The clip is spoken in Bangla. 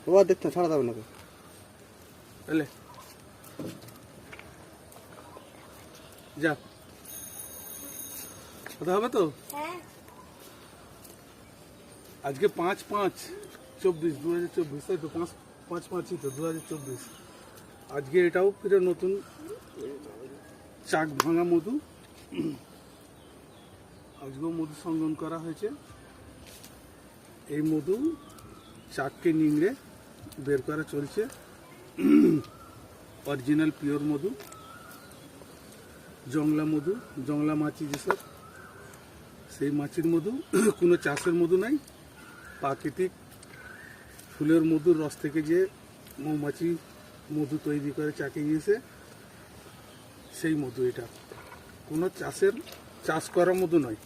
বাবা দেখতে ছাড়া যাবে না এলে যা কথা হবে তো আজকে 5/5/24 তাই তো 5/5/5ই তো 2024। আজকে এটাও ফিরে নতুন চাক ভাঙা মধু, আজকেও মধু সংগ্রহ করা হয়েছে। এই মধু চাককে নিংড়ে বের করা চলছে, অরিজিনাল পিওর মধু, জংলা মাছি যেসব, সেই মাছির মধু, কোনো চাষের মধু নাই, প্রাকৃতিক ফুলের মধুর রস থেকে যে মৌমাছি মধু তৈরি করে চাকে গিয়েছে সেই মধু। এটা কোনো চাষ করা মধু নয়।